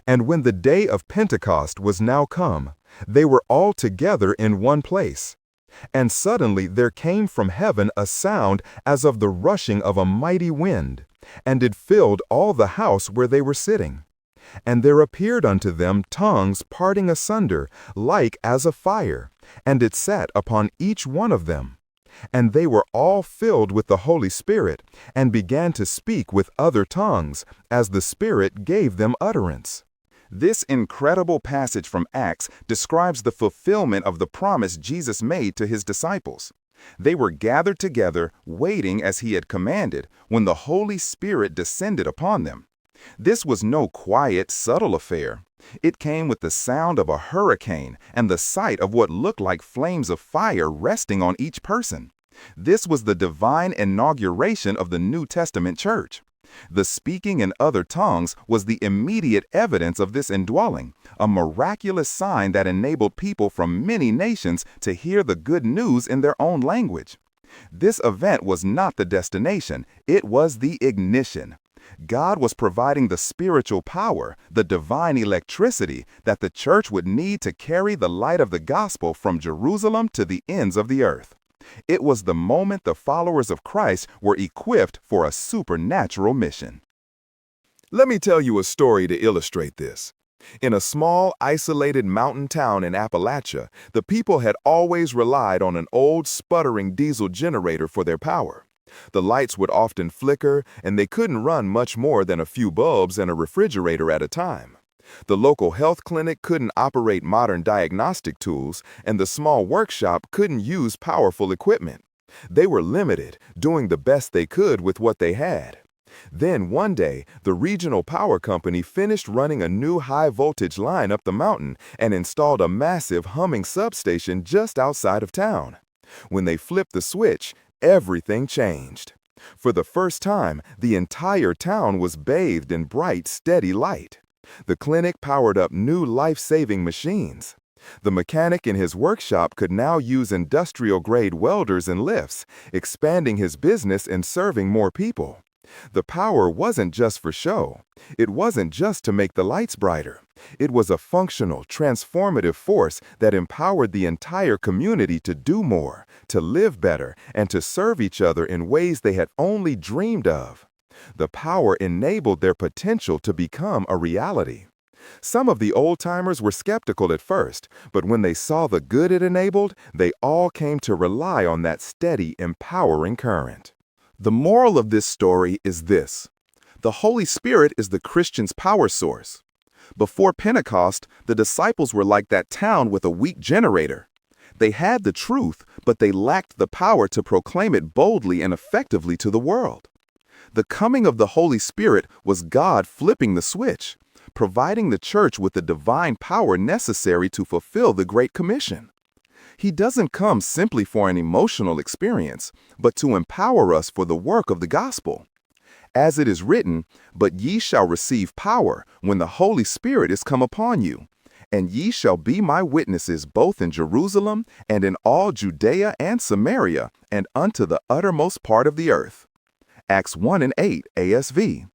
And when the day of Pentecost was now come, they were all together in one place. And suddenly there came from heaven a sound as of the rushing of a mighty wind, and it filled all the house where they were sitting. And there appeared unto them tongues parting asunder, like as of fire, and it sat upon each one of them. And they were all filled with the Holy Spirit, and began to speak with other tongues, as the Spirit gave them utterance. This incredible passage from Acts describes the fulfillment of the promise Jesus made to his disciples. They were gathered together, waiting as he had commanded, when the Holy Spirit descended upon them. This was no quiet, subtle affair. It came with the sound of a hurricane and the sight of what looked like flames of fire resting on each person. This was the divine inauguration of the New Testament church. The speaking in other tongues was the immediate evidence of this indwelling, a miraculous sign that enabled people from many nations to hear the good news in their own language. This event was not the destination, it was the ignition. God was providing the spiritual power, the divine electricity that the church would need to carry the light of the gospel from Jerusalem to the ends of the earth. It was the moment the followers of Christ were equipped for a supernatural mission. Let me tell you a story to illustrate this. In a small, isolated mountain town in Appalachia, the people had always relied on an old, sputtering diesel generator for their power. The lights would often flicker, and they couldn't run much more than a few bulbs and a refrigerator at a time. The local health clinic couldn't operate modern diagnostic tools, and the small workshop couldn't use powerful equipment. They were limited, doing the best they could with what they had. Then one day, the regional power company finished running a new high-voltage line up the mountain and installed a massive humming substation just outside of town. When they flipped the switch, everything changed. For the first time, the entire town was bathed in bright, steady light. The clinic powered up new life-saving machines. The mechanic in his workshop could now use industrial-grade welders and lifts, expanding his business and serving more people. The power wasn't just for show. It wasn't just to make the lights brighter. It was a functional, transformative force that empowered the entire community to do more, to live better, and to serve each other in ways they had only dreamed of. The power enabled their potential to become a reality. Some of the old-timers were skeptical at first, but when they saw the good it enabled, they all came to rely on that steady, empowering current. The moral of this story is this: the Holy Spirit is the Christian's power source. Before Pentecost, the disciples were like that town with a weak generator. They had the truth, but they lacked the power to proclaim it boldly and effectively to the world. The coming of the Holy Spirit was God flipping the switch, providing the church with the divine power necessary to fulfill the Great Commission. He doesn't come simply for an emotional experience, but to empower us for the work of the gospel. As it is written, "But ye shall receive power when the Holy Spirit is come upon you, and ye shall be my witnesses both in Jerusalem and in all Judea and Samaria and unto the uttermost part of the earth." Acts 1:8 ASV.